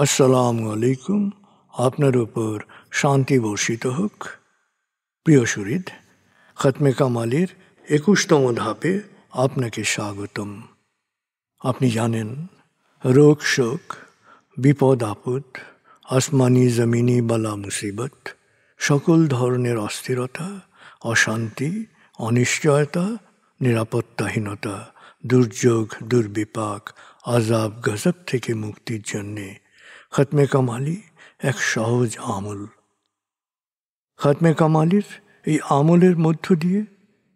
আসসালামু আলাইকুম। আপনার উপর শান্তি বর্ষিত হোক। প্রিয় সুহৃদ, খতমে কামালের 21তম ধাপে আপনাকে স্বাগতম। আপনি জানেন, রোগ শোক, বিপদ আপদ, আসমানি জমিনি বালা মুসিবত, সকল ধরনের অস্থিরতা, অশান্তি, অনিশ্চয়তা, নিরাপত্তাহীনতা, দুর্যোগ, দুর্বিপাক, আজাব গজব থেকে মুক্তির জন্যে খতমে কামালি এক সহজ আমল। খতমে কামালির এই আমলের মধ্য দিয়ে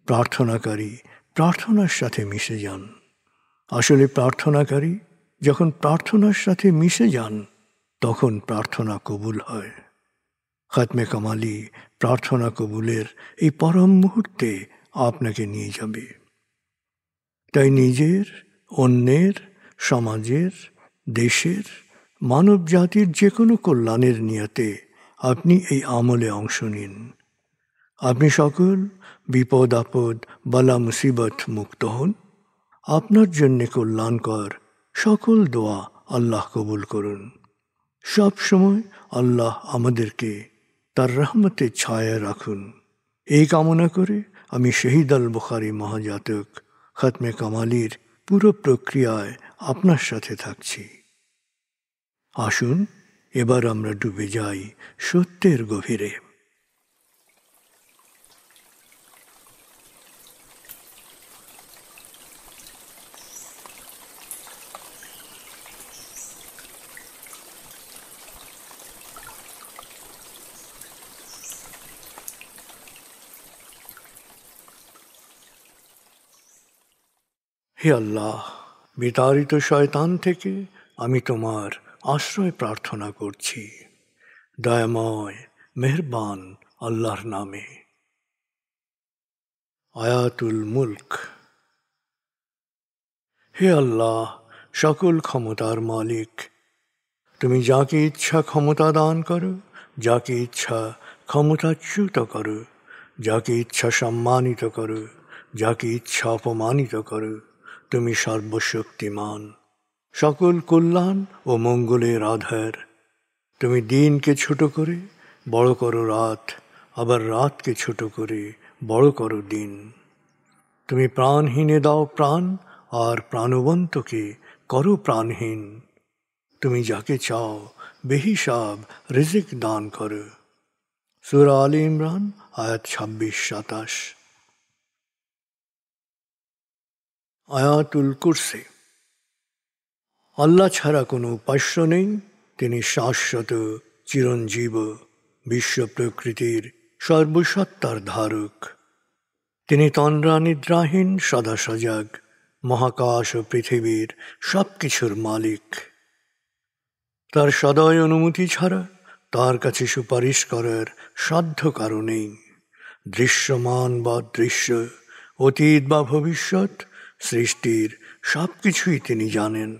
প্রার্থনাকারী প্রার্থনার সাথে মিশে যান। আসলে প্রার্থনাকারী যখন প্রার্থনার সাথে মিশে যান, তখন প্রার্থনা কবুল হয়। খতমে কামালি প্রার্থনা কবুলের এই পরম মুহূর্তে আপনাকে নিয়ে যাবে। তাই নিজের, অন্যের, সমাজের, দেশের, মানব জাতির যে কোনো কল্যাণের নিয়তে আপনি এই আমলে অংশ নিন। আপনি সকল বিপদ আপদ, বালা মুসিবত মুক্ত হন। আপনার জন্যে কল্যাণকর সকল দোয়া আল্লাহ কবুল করুন। সব সময় আল্লাহ আমাদেরকে তার রহমতের ছায়ায় রাখুন। এই কামনা করে আমি শহীদ আল বুখারী মহাজাতক খতমে কামালির পুরো প্রক্রিয়ায় আপনার সাথে থাকছি। আসুন এবার আমরা ডুবে যাই সত্যের গভীরে। হে আল্লাহ, বিতাড়িত শয়তান থেকে আমি তোমার আশ্রয় প্রার্থনা করছি। দয়াময় মেহেরবান আল্লাহর নামে। আয়াতুল মুলক। হে আল্লাহ, সকল ক্ষমতার মালিক, তুমি যাকে ইচ্ছা ক্ষমতা দান করো, যাকে ইচ্ছা ক্ষমতাচ্যুত করো, যাকে ইচ্ছা সম্মানিত করো, যাকে ইচ্ছা অপমানিত করো। তুমি সর্বশক্তিমান, সকল কল্যাণ ও মঙ্গলের আধার। তুমি দিনকে ছোট করে বড় করো রাত, আবার রাতকে ছোট করে বড় করো দিন। তুমি প্রাণহীনে দাও প্রাণ, আর প্রাণবন্তকে করো প্রাণহীন। তুমি যাকে চাও বেহিসাব রিজিক দান করো। সূরা আলে ইমরান আয়াত 26-27। আয়াতুল কুরসি। আল্লাহ ছাড়া কোনো উপাস্য নেই। তিনি শাশ্বত, চিরঞ্জীব, বিশ্ব প্রকৃতির সর্বসত্তার ধারক। তিনি তন্দ্রা নিদ্রাহীন, সদা সজাগ, মহাকাশ ও পৃথিবীর সব কিছুর মালিক। তার সদয় অনুমতি ছাড়া তার কাছে সুপারিশ করার সাধ্য কারো নেই। দৃশ্যমান বা দৃশ্য, অতীত বা ভবিষ্যৎ, সৃষ্টির সব কিছুই তিনি জানেন।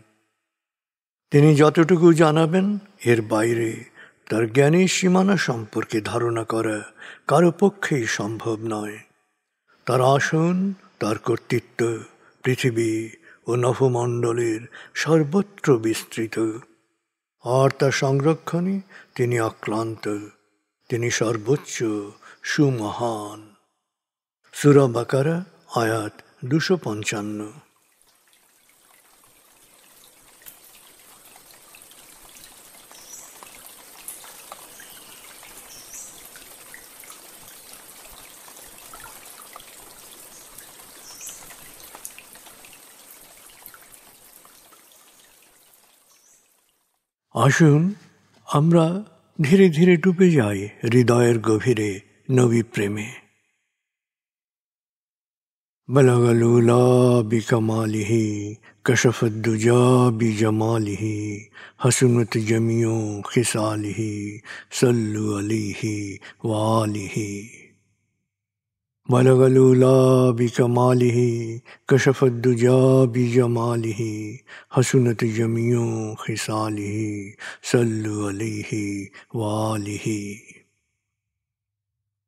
তিনি যতটুকু জানাবেন, এর বাইরে তার জ্ঞানের সীমানা সম্পর্কে ধারণা করা কারো পক্ষেই সম্ভব নয়। তার আসন, তার কর্তৃত্ব পৃথিবী ও নভমণ্ডলের সর্বত্র বিস্তৃত, আর তার সংরক্ষণে তিনি অক্লান্ত। তিনি সর্বোচ্চ, সুমহান। সূরা বাকারা আয়াত 255। আসুন আমরা ধীরে ধীরে ডুবে যাই হৃদয়ের গভীরে নবী প্রেমে। বলগল উলা বিকমালিহি, কশফত দুজা বিজমালিহি, হসনত জমিও খিসালিহি, সল্লু আলাইহি ওয়ালিহি। بلغ العلا بكماله كشف الدجى بجماله حسنت جميع خصاله صلوا عليه وآله।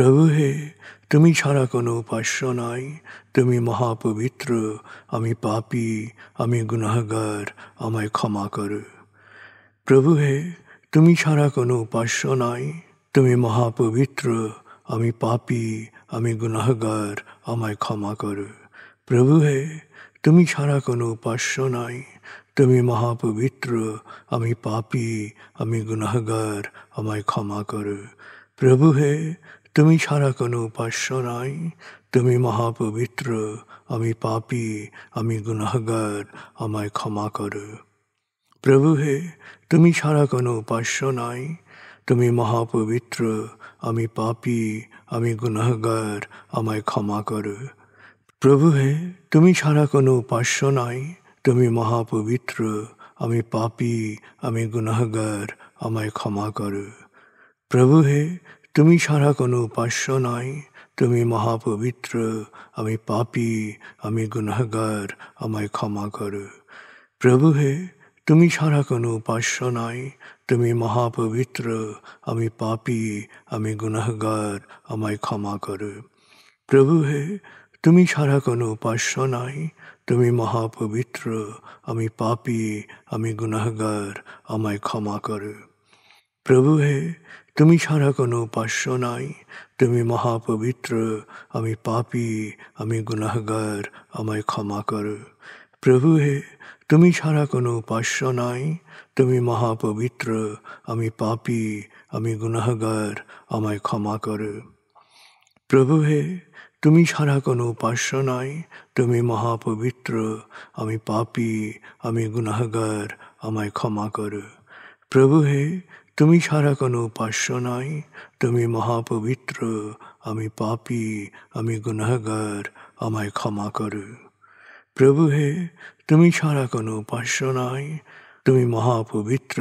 প্রভু হে, তুমি ছাড়া কোনো উপাস্য নাই, তুমি মহাপবিত্র, আমি পাপী, আমি গুনাহগার, আমায় ক্ষমা করো। প্রভু হে, তুমি ছাড়া কোনো উপাস্য নাই, তুমি মহাপবিত্র, আমি পাপী, আমি গুনাহগার, আমায় ক্ষমা করো। প্রভু হে, তুমি ছাড়া কোনো উপাস্য নাই, তুমি মহাপবিত্র, আমি পাপী, আমি গুনাহগার, আমায় ক্ষমা করো। প্রভু হে, তুমি ছাড়া কোনো উপাস্য নাই, তুমি মহাপবিত্র, আমি পাপী, আমি গুনাহগার, আমায় ক্ষমা করো। প্রভু হে, তুমি ছাড়া কোনো উপাস্য নাই, তুমি মহাপবিত্র, আমি পাপী, আমি গুনাহগার, আমায় ক্ষমা করো। প্রভু হে, তুমি ছাড়া কোনো উপাস্য নাই, তুমি মহাপবিত্র, আমি পাপী, আমি গুনাহগার, আমায় ক্ষমা করো। প্রভু হে, তুমি ছাড়া কোনো উপাস্য নাই, তুমি মহাপবিত্র, আমি পাপী, আমি গুনাহগার, আমায় ক্ষমা করো। প্রভু হে, তুমি ছাড়া কোনো উপাস্য নাই, তুমি মহাপবিত্র, আমি পাপী, আমি গুনাহগার, আমায় ক্ষমা করো। প্রভু হে, তুমি ছাড়া কোনো উপাস্য নাই, তুমি মহাপবিত্র, আমি পাপী, আমি গুনাহগার, আমায় ক্ষমা করো। প্রভু হে, তুমি ছাড়া কোনো উপাস্য নাই, তুমি মহাপবিত্র, আমি পাপী, আমি গুনাহগার, আমায় ক্ষমা করো। প্রভু হে, তুমি ছাড়া কোনো উপাস্য নাই, তুমি মহাপবিত্র, আমি পাপী, আমি গুনাহগার, আমায় ক্ষমা করো। প্রভু হে, তুমি ছাড়া কোনো উপাস্য নাই, তুমি মহাপবিত্র, আমি পাপী, আমি গুনাহগার, আমায় ক্ষমা করো। প্রভু হে, তুমি ছাড়া কোনো উপাস্য নাই, তুমি মহাপবিত্র, আমি পাপী, আমি গুনাহগার, আমায় ক্ষমা করো। প্রভু হে, তুমি ছাড়া কোনো উপাস্য নাই, তুমি মহাপবিত্র,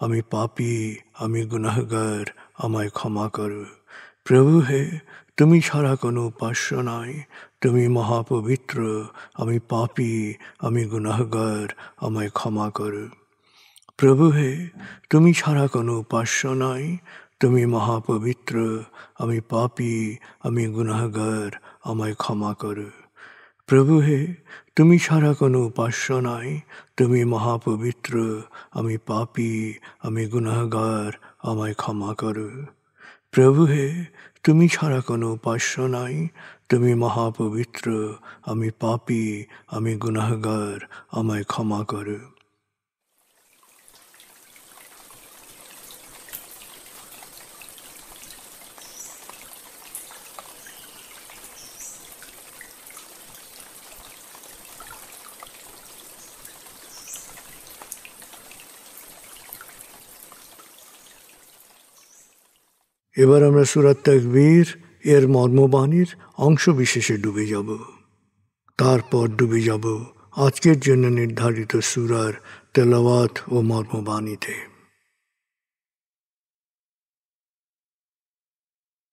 আমি পাপী, আমি গুনাহগার, আমায় ক্ষমা করো। প্রভু হে, তুমি ছাড়া কোনো উপাস্য নাই, তুমি মহাপবিত্র, আমি পাপী, আমি গুনাহগার, আমায় ক্ষমা করো। প্রভু হে, তুমি ছাড়া কোনো উপাস্য নাই, তুমি মহাপবিত্র, আমি পাপী, আমি গুনাহগার, আমায় ক্ষমা করো। প্রভু হে, তুমি ছাড়া কোনো উপাস্য নাই, তুমি মহাপবিত্র, আমি পাপী, আমি গুনাহগার, আমায় ক্ষমা করো। প্রভু হে, তুমি ছাড়া কোনো উপাস্য নাই, তুমি মহাপবিত্র, আমি পাপী, আমি গুনাহগার, আমায় ক্ষমা করো। এবার আমরা সূরা তাকবীর এর মর্মবাণীর অংশ বিশেষে ডুবে যাব। তারপর ডুবে যাব আজকের জন্য নির্ধারিত সূরার তেলাওয়াত ও মর্মবাণীতে।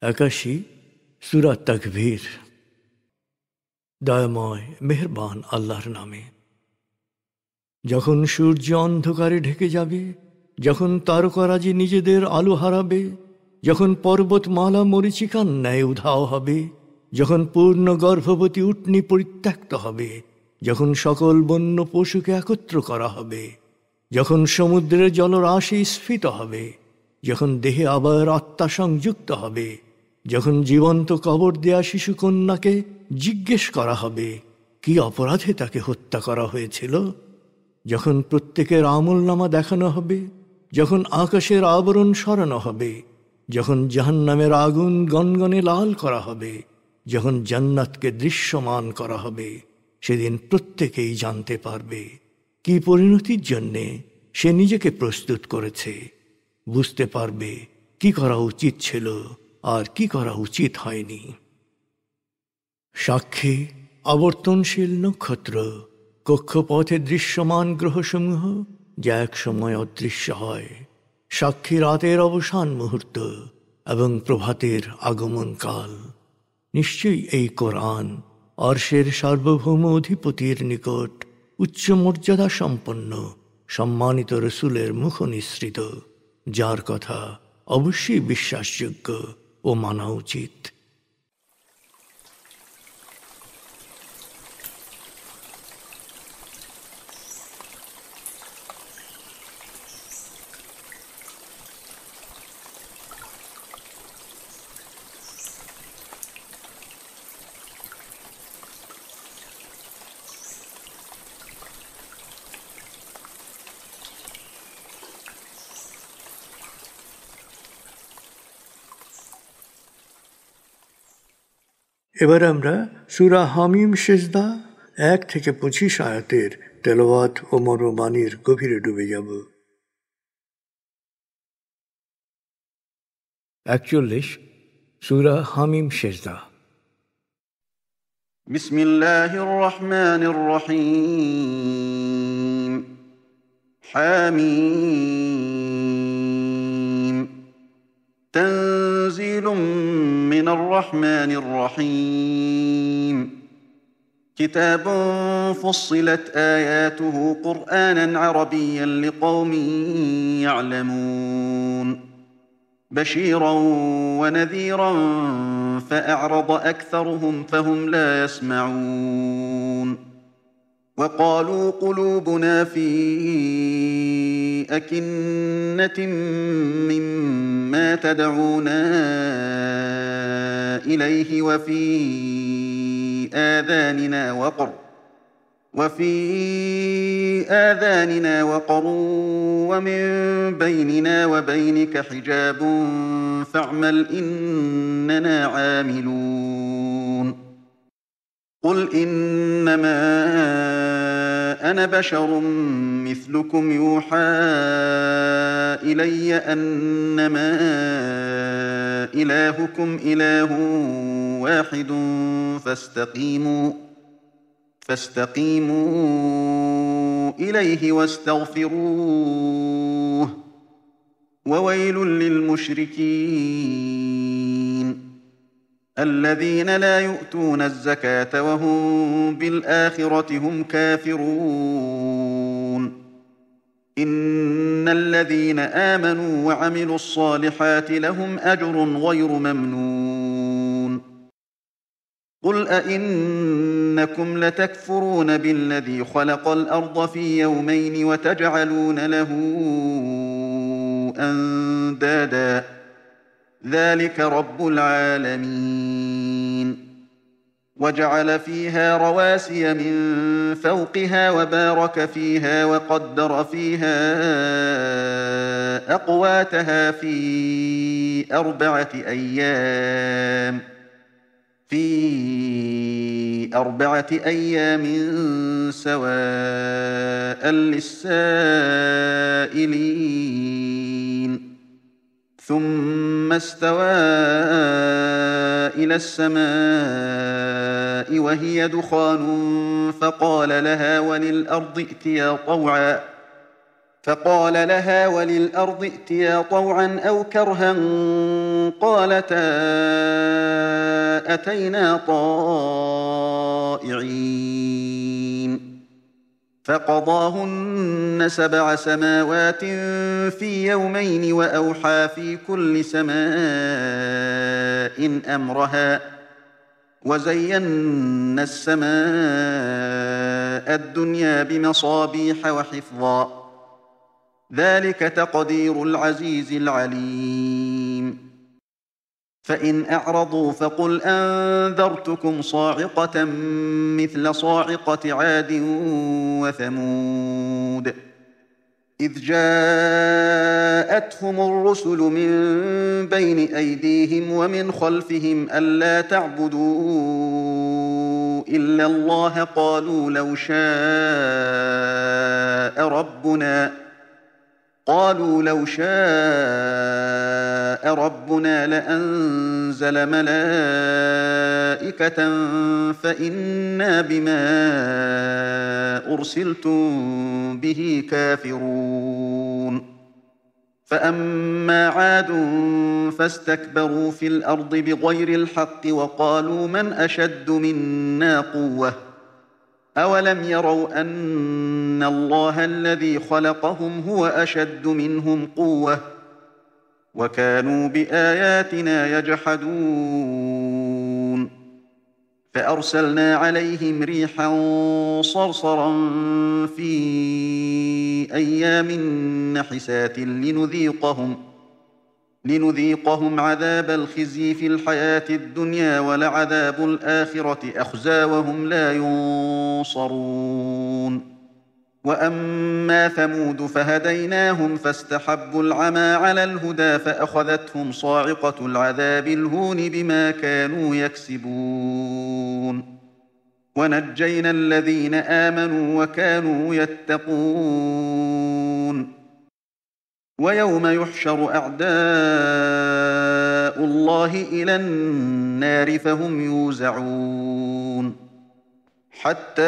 81 সূরা তাকবীর। দয়াময় মেহেরবান আল্লাহর নামে। যখন সূর্য অন্ধকারে ঢেকে যাবে, যখন তারকারাজি নিজেদের আলো হারাবে, যখন পর্বতমালা মরীচিকার ন্যায় উধাও হবে, যখন পূর্ণ গর্ভবতী উটনী পরিত্যক্ত হবে, যখন সকল বন্য পশুকে একত্র করা হবে, যখন সমুদ্রের জলরাশি স্ফীত হবে, যখন দেহে আবার আত্মা সংযুক্ত হবে, যখন জীবন্ত কবর দেয়া শিশুকন্যাকে জিজ্ঞেস করা হবে কি অপরাধে তাকে হত্যা করা হয়েছিল, যখন প্রত্যেকের আমলনামা দেখানো হবে, যখন আকাশের আবরণ সরানো হবে, যখন জাহান্নামের আগুন গনগনে লাল করা হবে, যখন জান্নাতকে দৃশ্যমান করা হবে, সেদিন প্রত্যেকেই জানতে পারবে কি পরিণতির জন্যে সে নিজেকে প্রস্তুত করেছে, বুঝতে পারবে কি করা উচিত ছিল আর কি করা উচিত হয়নি। সাক্ষী আবর্তনশীল নক্ষত্র, কক্ষপথে দৃশ্যমান গ্রহসমূহ যা এক সময় অদৃশ্য হয়, সাক্ষী রাতের অবসান মুহূর্ত এবং প্রভাতের আগমন কাল। নিশ্চয়ই এই কোরআন আরশের সার্বভৌম অধিপতির নিকট উচ্চ মর্যাদা সম্পন্ন সম্মানিত রসুলের মুখ নিঃসৃত, যার কথা অবশ্যই বিশ্বাসযোগ্য ও মানা উচিত। এবার আমরা সূরা হামিম সেজদা 1 থেকে 25 আয়াতের তেলাওয়াত ও মনোমানির গভীরে ডুবে যাব। 41 সূরা হামিম সেজদা। বিসমিল্লাহির রহমানির রহিম। হামিম তানজিলুম মিনার রহমানির রহিম। كتاب فصلت آياته قرآنا عربيا لقوم يعلمون بشيرا ونذيرا فأعرض أكثرهم فهم لا يسمعون وقالوا قلوبنا في أكنة مما تدعونا إليه وفي آذاننا وقر ومن بيننا وبينك حجاب فاعمل إننا عاملون قل إنما أنا بشر مثلكم يوحى إلي أنما إلهكم إله واحد فاستقيموا إليه واستغفروه وويل للمشركين الذين لا يؤتون الزكاة وهم بالآخرة هم كافرون إن الذين آمنوا وعملوا الصالحات لهم أجر غير ممنون قل أئنكم لتكفرون بالذي خلق الأرض في يومين وتجعلون له أندادا ذلك رب العالمين وجعل فيها رواسي من فوقها وبارك فيها وقدر فيها أقواتها في أربعة أيام سواء للسائلين ثم استوى إلى السماء وهي دخان فقال لها وللأرض ائتيا طوعا أو كرها قالتا أتينا طائعين فقضاهن 7 سماوات في يومين وأوحى في كل سماء أمرها وزينا السماء الدنيا بمصابيح وحفظا ذلك تقدير العزيز العليم فإن أعرضوا فقل أنذرتكم صاعقة مثل صاعقة عاد وثمود إذ جاءتهم الرسل من بين أيديهم ومن خلفهم ألا تعبدوا إلا الله قالوا لو شاء ربنا لأنزل ملائكة فإنا بما أرسلتم به كافرون فأما عاد فاستكبروا في الأرض بغير الحق وقالوا من أشد منا قوة أولم يروا أن الله الذي خلقهم هو أشد منهم قوة وكانوا بآياتنا يجحدون فأرسلنا عليهم ريحا صرصرا في أيام نحسات لنذيقهم عذاب الخزي في الحياة الدنيا ولعذاب الآخرة أخزى وهم لا ينصرون وأما ثمود فهديناهم فاستحبوا العمى على الهدى فأخذتهم صاعقة العذاب الهون بما كانوا يكسبون ونجينا الذين آمنوا وكانوا يتقون ويوم يحشر أعداء الله إلى النار فهم يوزعون حتى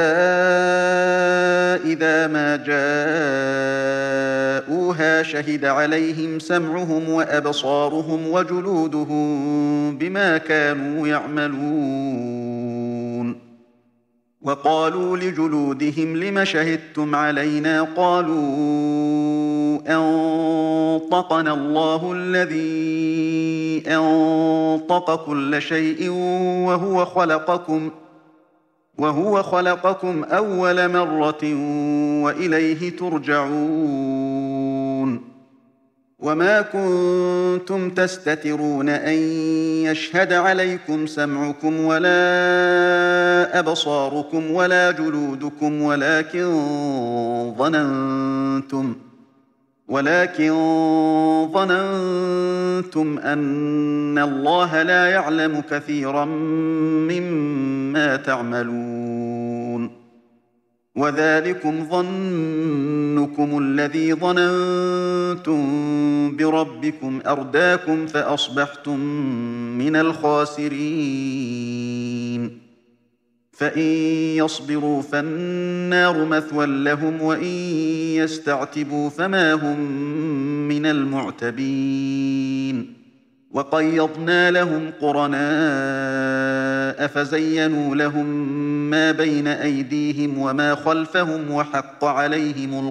إذا ما جاءوها شهد عليهم سمعهم وأبصارهم وجلودهم بما كانوا يعملون وقالوا لجلودهم لم شهدتم علينا قالوا أنطقنا الله الذي أنطق كل شيء وهو خلقكم أول مرة وإليه ترجعون وما كنتم تستترون أن يشهد عليكم سمعكم ولا أبصاركم ولا جلودكم ولكن ظننتم أن الله لا يعلم كثيرا مما تعملون وذلكم ظنكم الذي ظننتم بربكم أرداكم فأصبحتم من الخاسرين فإن يصبروا فالنار مثوى لهم وإن يستعتبوا فما هم من المعتبين وقيضنا لهم قرناء فزينوا لهم ما بين أيديهم وما خلفهم وحق عليهم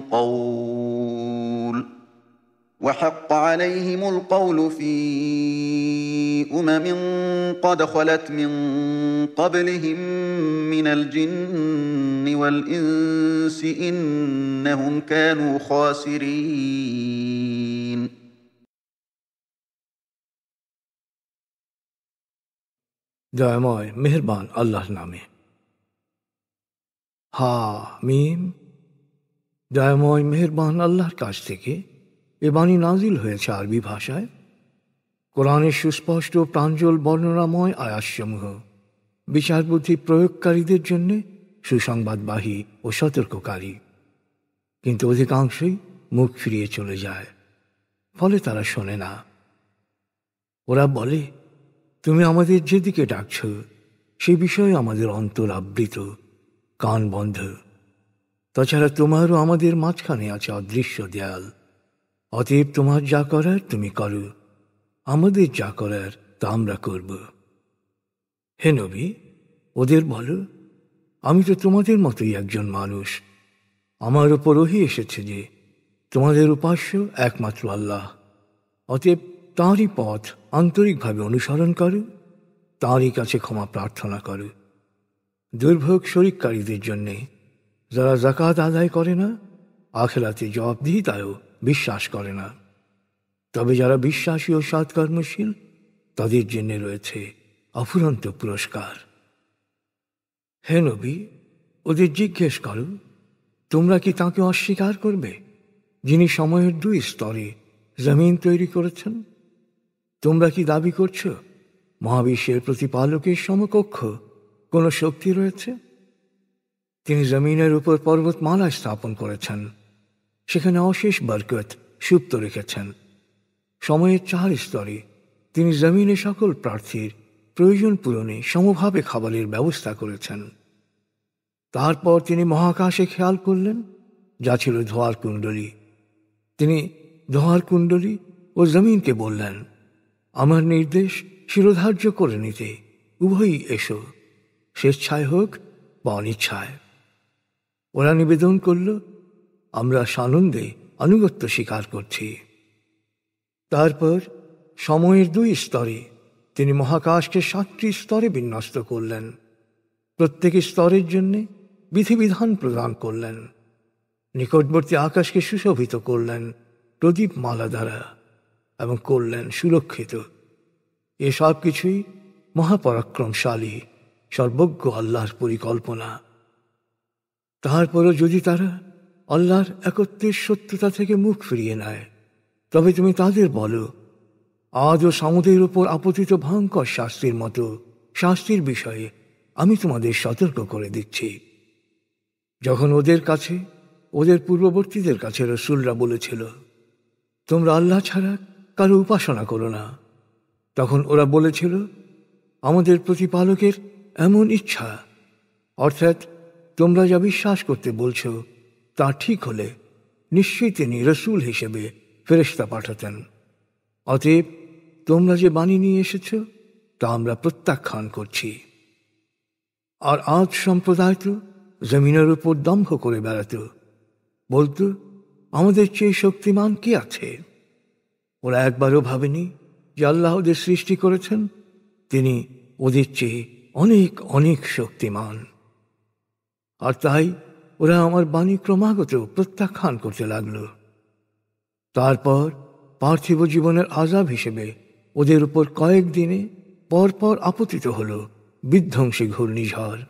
القول في قد خلت من قبلهم من الجن والإنس إنهم كانوا خاسرين দয়াময় মেহেরবান আল্লাহর নামে। হা মিম। দয়াময় মেহেরবান আল্লাহর কাছ থেকে এ বাণী নাজিল হয়েছে আরবি ভাষায়। কোরআনের সুস্পষ্ট প্রাঞ্জল বর্ণনাময় আয়াতসমূহ বিচার বুদ্ধি প্রয়োগকারীদের জন্য সুসংবাদবাহী ও সতর্ককারী, কিন্তু অধিকাংশই মুখ ফিরিয়ে চলে যায়, ফলে তারা শোনে না। ওরা বলে, তুমি আমাদের যেদিকে ডাকছ সে বিষয়ে আমাদের অন্তর আবৃত, কান বন্ধ। তাছাড়া তোমারও আমাদের মাঝখানে আছে অদৃশ্য দেয়াল। অতএব তোমার যা করার তুমি করো, আমাদের যা করার তা আমরা করব। হে নবী, ওদের বলো, আমি তো তোমাদের মতোই একজন মানুষ। আমার ওপর ওহী এসেছে যে তোমাদের উপাস্য একমাত্র আল্লাহ। অতএব তাঁরই পথ আন্তরিকভাবে অনুসরণ করো, তাঁরই কাছে ক্ষমা প্রার্থনা করো। দুর্ভোগ শরিককারীদের জন্যে যারা যাকাত আদায় করে না, আখিরাতে জবাবদিহিতায়ও বিশ্বাস করে না। তবে যারা বিশ্বাসী ও সৎকর্মশীল তাদের জন্য রয়েছে অফুরন্ত পুরস্কার। হে নবী, ওদের জিজ্ঞেস করো, তোমরা কি তাঁকে অস্বীকার করবে যিনি সময়ের 2 স্তরে জমিন তৈরি করেছেন? তোমরা কি দাবি করছ মহাবিশ্বের প্রতিপালকের সমকক্ষ কোনো শক্তি রয়েছে? তিনি জমিনের উপর পর্বতমালা স্থাপন করেছেন, সেখানে অশেষ বরকত সুপ্ত রেখেছেন। সময়ের 4 স্তরে তিনি জমিনে সকল প্রার্থীর প্রয়োজন পূরণে সমভাবে খাবারের ব্যবস্থা করেছেন। তারপর তিনি মহাকাশে খেয়াল করলেন যা ছিল ধোঁয়ার কুণ্ডলী। তিনি ধোঁয়ার কুণ্ডলী ও জমিনকে বললেন, আমার নির্দেশ শিরোধার্য করে নিতে উভয়ই এসো, স্বেচ্ছায় হোক বা অনিচ্ছায়। ওরা নিবেদন করল, আমরা সানন্দে আনুগত্য স্বীকার করছি। তারপর সময়ের 2 স্তরে তিনি মহাকাশকে 7টি স্তরে বিন্যস্ত করলেন। প্রত্যেক স্তরের জন্য বিধিবিধান প্রদান করলেন। নিকটবর্তী আকাশকে সুশোভিত করলেন প্রদীপমালা দ্বারা এবং করলেন সুরক্ষিত। এসব কিছুই মহাপরাক্রমশালী সর্বজ্ঞ আল্লাহর পরিকল্পনা। তারপরও যদি তারা আল্লাহর একত্বের সত্যতা থেকে মুখ ফিরিয়ে নেয়, তবে তুমি তাদের বলো, আজ ও সামুদের উপর আপতিত ভয়ঙ্কর শাস্তির মতো শাস্তির বিষয়ে আমি তোমাদের সতর্ক করে দিচ্ছি। যখন ওদের কাছে, ওদের পূর্ববর্তীদের কাছে রসুলরা বলেছিল, তোমরা আল্লাহ ছাড়া কারো উপাসনা করো না, তখন ওরা বলেছিল, আমাদের প্রতিপালকের এমন ইচ্ছা, অর্থাৎ তোমরা যা বিশ্বাস করতে বলছো তা ঠিক হলে নিশ্চয়ই তিনি রসুল হিসেবে ফেরেশতা পাঠাতেন। অতএব তোমরা যে বাণী নিয়ে এসেছ তা আমরা প্রত্যাখ্যান করছি। আর আজ সম্প্রদায় তো জমিনের উপর দম্ভ করে বেড়াত, বলতো, আমাদের চেয়ে শক্তিমান কে আছে? ওরা একবারও ভাবেনি যে আল্লাহ ওদের সৃষ্টি করেছেন, তিনি ওদের চেয়ে অনেক অনেক শক্তিমান। আর তাই ওরা আমার বাণী ক্রমাগত প্রত্যাখ্যান করতে লাগল। তারপর পার্থিব জীবনের আযাব হিসেবে ওদের উপর কয়েকদিনে পরপর আপতিত হল বিধ্বংসী ঘূর্ণিঝড়।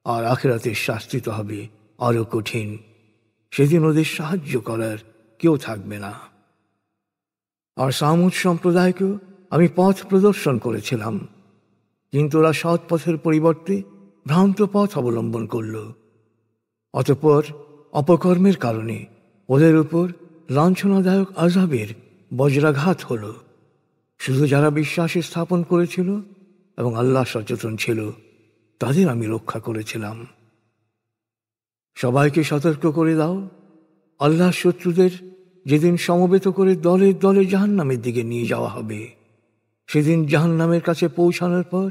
আর আখিরাতের শাস্তি তো হবে আরো কঠিন। সেদিন ওদের সাহায্য করার কেউ থাকবে না। আর সামুদ সম্প্রদায়কেও আমি পথ প্রদর্শন করেছিলাম, কিন্তু ওরা সৎ পথের পরিবর্তে ভ্রান্ত পথ অবলম্বন করল। অতঃপর অপকর্মের কারণে ওদের উপর লাঞ্ছনাদায়ক আযাবের বজ্রাঘাত হল। শুধু যারা বিশ্বাসে স্থাপন করেছিল এবং আল্লাহ সচেতন ছিল, তাদের আমি রক্ষা করেছিলাম। সবাইকে সতর্ক করে দাও, আল্লাহ শত্রুদের যেদিন সমবেত করে দলে দলে জাহান্নামের দিকে নিয়ে যাওয়া হবে, সেদিন জাহান্নামের কাছে পৌঁছানোর পর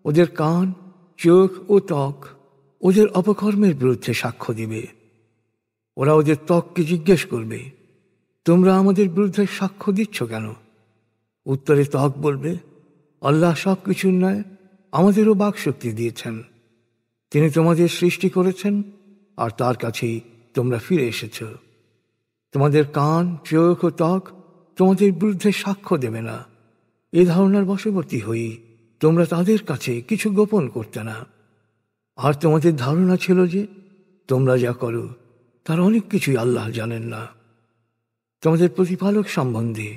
ওদের কান, চোখ ও ত্বক ওদের অপকর্মের বিরুদ্ধে সাক্ষ্য দিবে। ওরা ওদের ত্বককে জিজ্ঞেস করবে, তোমরা আমাদের বিরুদ্ধে সাক্ষ্য দিচ্ছ কেন? উত্তরে ত্বক বলবে, আল্লাহ সব কিছুর ন্যায় আমাদেরও বাকশক্তি দিয়েছেন। তিনি তোমাদের সৃষ্টি করেছেন আর তার কাছেই তোমরা ফিরে এসেছ। তোমাদের কান, চোখ ও ত্বক তোমাদের বিরুদ্ধে সাক্ষ্য দেবে না। এ ধারণার বশবর্তী হই তোমরা তাদের কাছে কিছু গোপন করতে না। আর তোমাদের ধারণা ছিল যে তোমরা যা করো তার অনেক কিছুই আল্লাহ জানেন না। তোমাদের প্রতিপালক সম্বন্ধে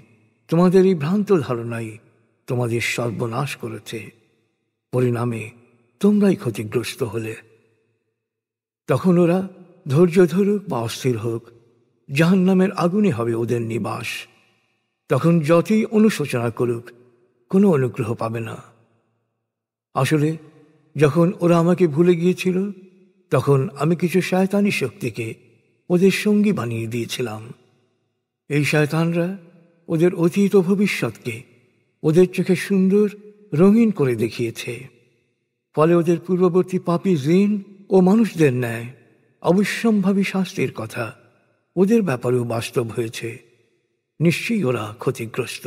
তোমাদের এই ভ্রান্ত ধারণাই তোমাদের সর্বনাশ করেছে। পরিণামে তোমরাই ক্ষতিগ্রস্ত হলে। তখন ওরা ধৈর্য ধরুক বা অস্থির হোক, জাহান্নামের আগুনে হবে ওদের নিবাস। তখন যতই অনুশোচনা করুক, কোনো অনুগ্রহ পাবে না। আসলে যখন ওরা আমাকে ভুলে গিয়েছিল, তখন আমি কিছু শয়তানি শক্তিকে ওদের সঙ্গী বানিয়ে দিয়েছিলাম। এই শয়তানরা ওদের অতীত ও ভবিষ্যৎকে ওদের চোখে সুন্দর রঙিন করে দেখিয়েছে। ফলে ওদের পূর্ববর্তী পাপী জিন ও মানুষদের ন্যায় অবশ্যম্ভাবী শাস্তির কথা ওদের ব্যাপারেও বাস্তব হয়েছে। নিশ্চয়ই ওরা ক্ষতিগ্রস্ত।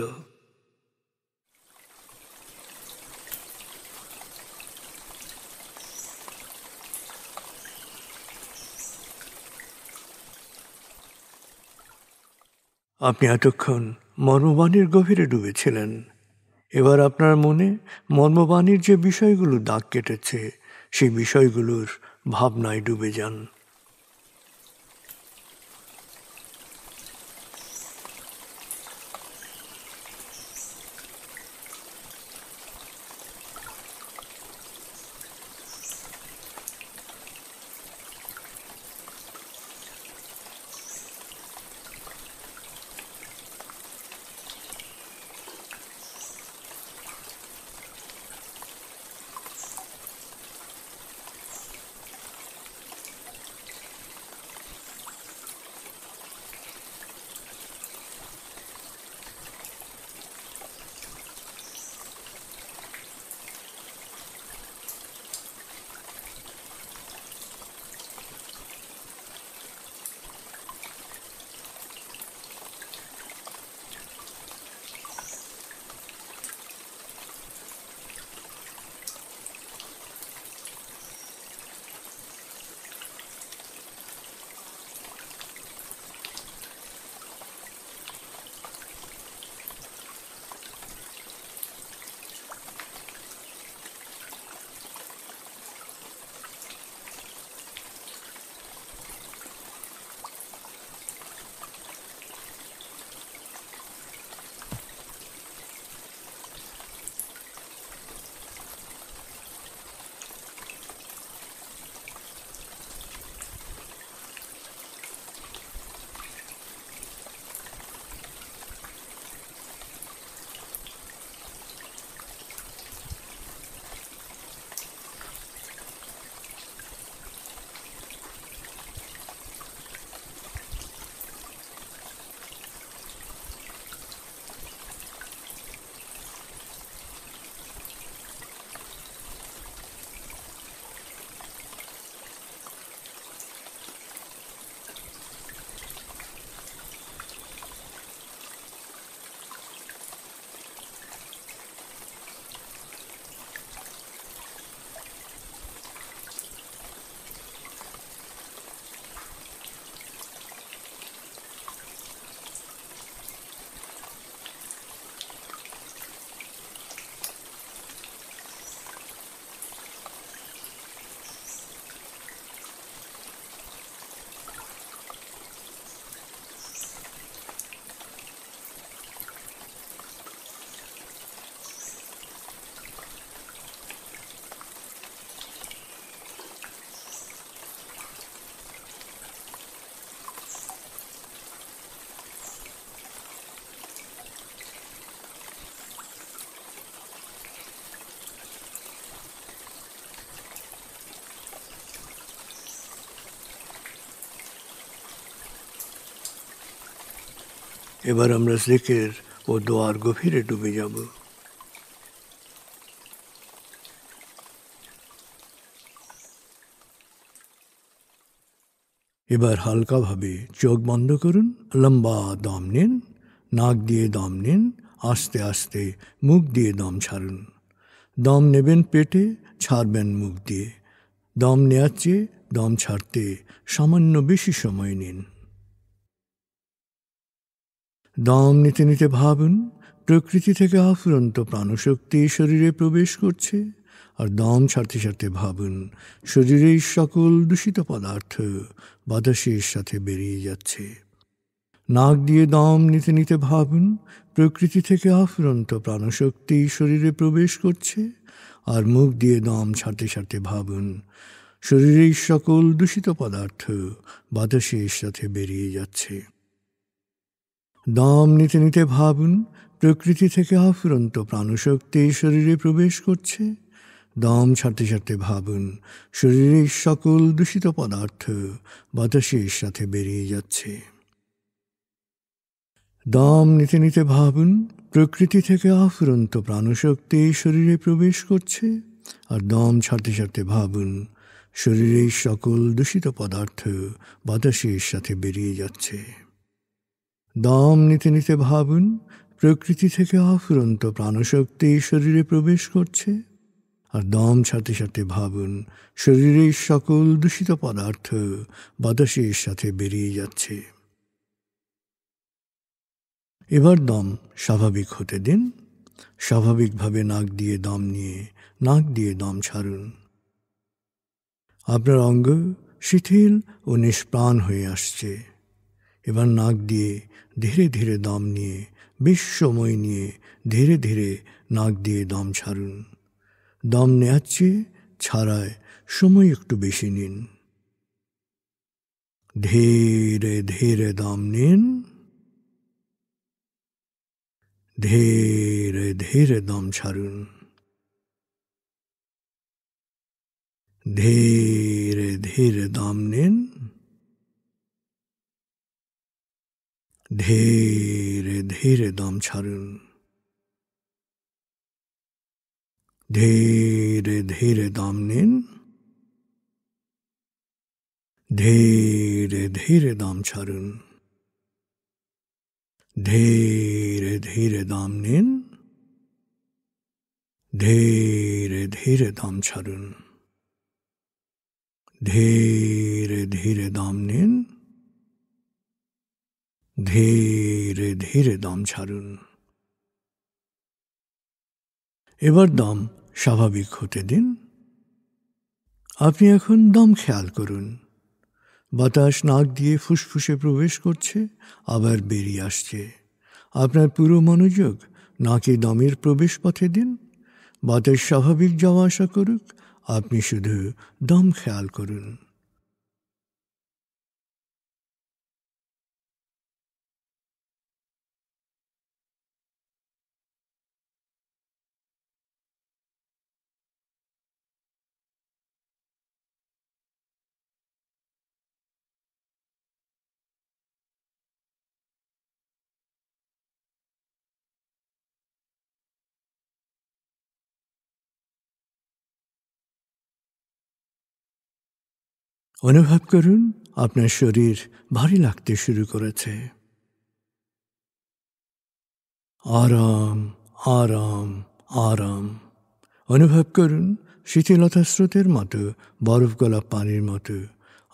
আপনি এতক্ষণ মর্মবাণীর গভীরে ডুবেছিলেন। এবার আপনার মনে মর্মবাণীর যে বিষয়গুলো দাগ কেটেছে, সেই বিষয়গুলোর ভাবনায় ডুবে যান। এবার আমরা জিকির ও দোয়ার গভীরে ডুবে যাব। এবার হালকাভাবে চোখ বন্ধ করুন, লম্বা দম নিন, নাক দিয়ে দম নিন, আস্তে আস্তে মুখ দিয়ে দম ছাড়ুন। দম নেবেন পেটে, ছাড়বেন মুখ দিয়ে। দম নেওয়ার চেয়ে দম ছাড়তে সামান্য বেশি সময় নিন। দম নিতে নিতে ভাবুন প্রকৃতি থেকে অফুরন্ত প্রাণশক্তি শরীরে প্রবেশ করছে, আর দম ছাড়তে ছাড়তে ভাবুন শরীরের সকল দূষিত পদার্থ বাতাসের সাথে বেরিয়ে যাচ্ছে। নাক দিয়ে দম নিতে নিতে ভাবুন প্রকৃতি থেকে অফুরন্ত প্রাণশক্তি শরীরে প্রবেশ করছে, আর মুখ দিয়ে দম ছাড়তে ছাড়তে ভাবুন শরীরের সকল দূষিত পদার্থ বাতাসের সাথে বেরিয়ে যাচ্ছে। দম নিতে নিতে ভাবুন প্রকৃতি থেকে অফুরন্ত প্রাণশক্তি শরীরে প্রবেশ করছে, দম ছাড়তে ছাড়তে ভাবুন শরীরের সকল দূষিত পদার্থ বাতাসের সাথে বেরিয়ে যাচ্ছে। দম নিতে নিতে ভাবুন প্রকৃতি থেকে অফুরন্ত প্রাণশক্তি শরীরে প্রবেশ করছে, আর দম ছাড়তে ছাড়তে ভাবুন শরীরের সকল দূষিত পদার্থ বাতাসের সাথে বেরিয়ে যাচ্ছে। দম নিতে নিতে ভাবুন প্রকৃতি থেকে অফুরন্ত প্রাণশক্তি শরীরে প্রবেশ করছে, আর দম ছাড়তে ছাড়তে ভাবুন শরীরের সকল দূষিত পদার্থ বাতাসের সাথে বেরিয়ে যাচ্ছে। এবার দম স্বাভাবিক হতে দিন। স্বাভাবিকভাবে নাক দিয়ে দম নিয়ে নাক দিয়ে দম ছাড়ুন। আপনার অঙ্গ শিথিল ও নিষ্প্রাণ হয়ে আসছে। এবার নাক দিয়ে ধীরে ধীরে দম নিয়ে বেশ সময় নিয়ে ধীরে ধীরে নাক দিয়ে দম ছাড়ুন। দম নেওয়ার চেয়ে ছাড়ায় সময় একটু বেশি নিন। ধীরে ধীরে দম নিন, ধীরে ধীরে দম ছাড়ুন। ধীরে ধীরে দম নিন, ধীরে ধীরে দম ছাড়ুন। ধীরে ধীরে দম নিন, ধীরে ধীরে দম ছাড়ুন। ধীরে ধীরে দম নিন, ধীরে ধীরে দম ছাড়ুন। ধীরে ধীরে দম নিন, ধীরে ধীরে দম ছাড়ুন। এবার দম স্বাভাবিক হতে দিন। আপনি এখন দম খেয়াল করুন। বাতাস নাক দিয়ে ফুসফুসে প্রবেশ করছে, আবার বেরিয়ে আসছে। আপনার পুরো মনোযোগ নাকে দমের প্রবেশ পথে দিন। বাতাস স্বাভাবিক যাওয়া আসা করুক, আপনি শুধু দম খেয়াল করুন। অনুভব করুন আপনার শরীর ভারী লাগতে শুরু করেছে। আরাম আরাম আরাম অনুভব করুন শিথিলতা স্রোতের মতো, বরফ গলা পানির মতো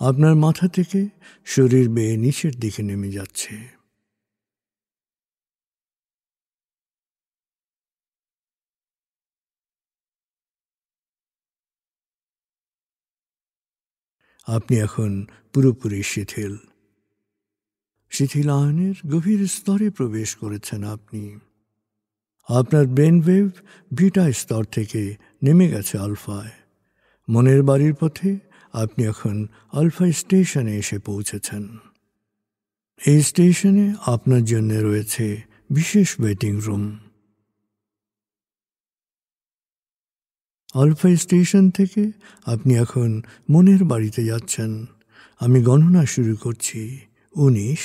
আপনার মাথা থেকে শরীর বেয়ে নিচের দিকে নেমে যাচ্ছে। আপনি এখন পুরোপুরি শিথিল। শিথিলায়নের গভীর স্তরে প্রবেশ করেছেন আপনি। আপনার ব্রেন ওয়েভ বিটা স্তর থেকে নেমে গেছে আলফায়। মনের বাড়ির পথে আপনি এখন আলফা স্টেশনে এসে পৌঁছেছেন। এই স্টেশনে আপনার জন্য রয়েছে বিশেষ ওয়েটিং রুম। আলফা স্টেশন থেকে আপনি এখন মনের বাড়িতে যাচ্ছেন। আমি গণনা শুরু করছি। 19।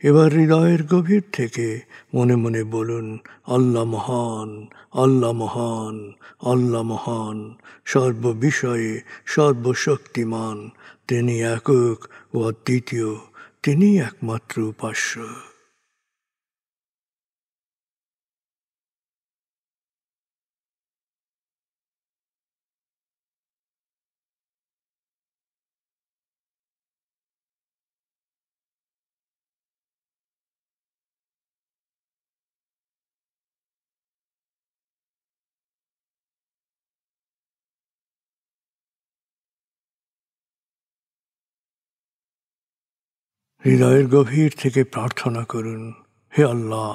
এবার হৃদয়ের গভীর থেকে মনে মনে বলুন, আল্লাহ মহান, আল্লাহ মহান, আল্লাহ মহান, সর্ববিষয়ে সর্বশক্তিমান, তিনি একক ও অদ্বিতীয়, তিনি একমাত্র উপাস্য। হৃদয়ের গভীর থেকে প্রার্থনা করুন, হে আল্লাহ,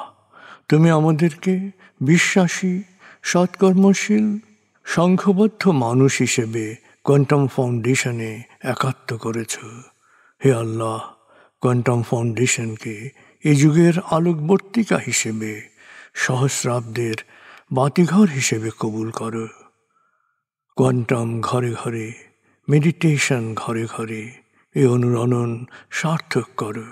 তুমি আমাদেরকে বিশ্বাসী, সৎকর্মশীল, সংঘবদ্ধ মানুষ হিসেবে কোয়ান্টাম ফাউন্ডেশনে একাত্ম করেছ। হে আল্লাহ, কোয়ান্টাম ফাউন্ডেশনকে এ যুগের আলোকবর্তিকা হিসেবে, সহস্রাব্দের বাতিঘর হিসেবে কবুল করো। কোয়ান্টাম ঘরে ঘরে, মেডিটেশন ঘরে ঘরে, এ অনুরণন সার্থক করো।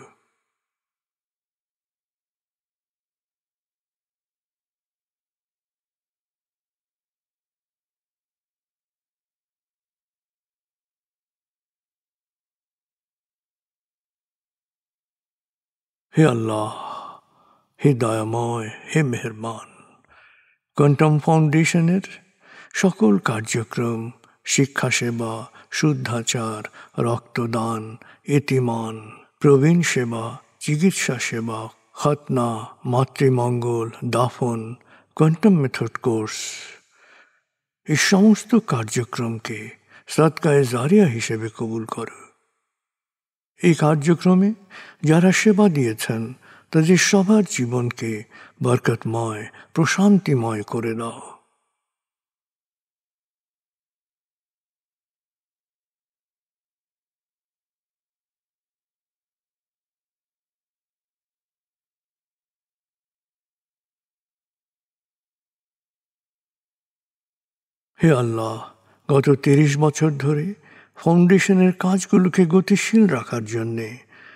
হে আল্লাহ, হে দয়াময়, হে মেহেরবান, কোয়ান্টাম ফাউন্ডেশনের সকল কার্যক্রম, শিক্ষা সেবা, শুদ্ধাচার, রক্তদান, এতিমান, প্রবীণ সেবা, চিকিৎসা সেবা, খতনা, মাতৃমঙ্গল, দাফন, কোয়ান্টাম মেথড কোর্স, এই সমস্ত কার্যক্রমকে সদকায়ে জারিয়া হিসেবে কবুল করো। এই কার্যক্রমে যারা সেবা দিয়েছেন তাদের সবার জীবনকে বরকতময়, প্রশান্তিময় করে দাও। হে আল্লাহ, গত ৩০ বছর ধরে ফাউন্ডেশনের কাজগুলোকে গতিশীল রাখার জন্যে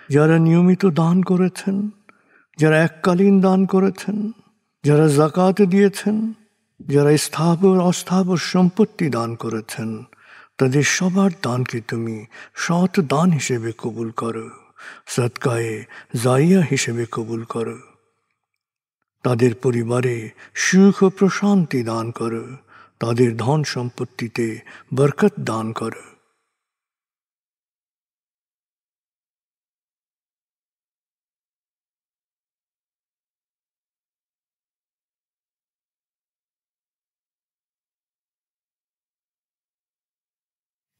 যারা নিয়মিত দান করেছেন, যারা এককালীন দান করেছেন, যারা জাকাত দিয়েছেন, যারা স্থাবর অস্থাবর সম্পত্তি দান করেছেন, তাদের সবার দানকে তুমি সৎ দান হিসেবে কবুল করো, সদকায়ে জারিয়া হিসেবে কবুল করো। তাদের পরিবারে সুখ ও প্রশান্তি দান করো, তাদের ধন সম্পত্তিতে বরকত দান করো।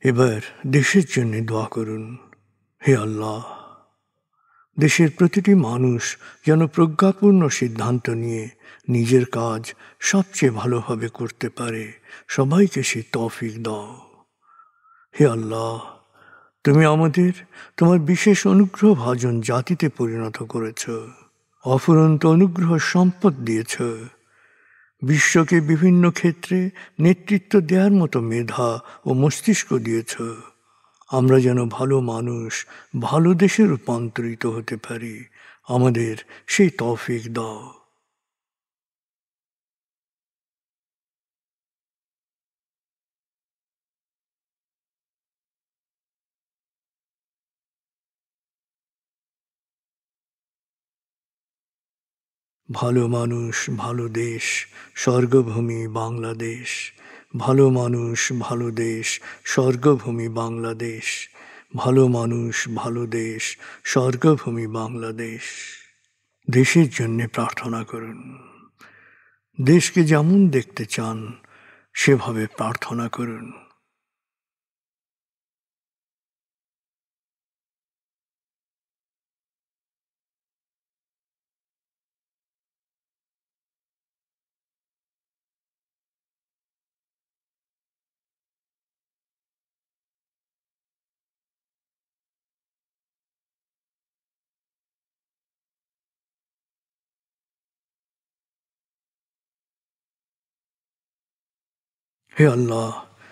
এবার দেশের জন্য দোয়া করুন। হে আল্লাহ, দেশের প্রতিটি মানুষ যেন প্রজ্ঞাপূর্ণ সিদ্ধান্ত নিয়ে নিজের কাজ সবচেয়ে ভালোভাবে করতে পারে, সবাইকে সে তৌফিক দাও। হে আল্লাহ, তুমি আমাদের তোমার বিশেষ অনুগ্রহ ভাজন জাতিতে পরিণত করেছ, অফুরন্ত অনুগ্রহ সম্পদ দিয়েছ, বিশ্বকে বিভিন্ন ক্ষেত্রে নেতৃত্ব দেওয়ার মতো মেধা ও মস্তিষ্ক দিয়েছ। আমরা যেন ভালো মানুষ, ভালো দেশে রূপান্তরিত হতে পারি, আমাদের সেই তৌফিক দাও। ভালো মানুষ, ভালো দেশ, স্বর্গভূমি বাংলাদেশ। ভালো মানুষ, ভালো দেশ, স্বর্গভূমি বাংলাদেশ। ভালো মানুষ, ভালো দেশ, স্বর্গভূমি বাংলাদেশ। দেশের জন্যে প্রার্থনা করুন। দেশকে যেমন দেখতে চান সেভাবে প্রার্থনা করুন। হে আল্লাহ,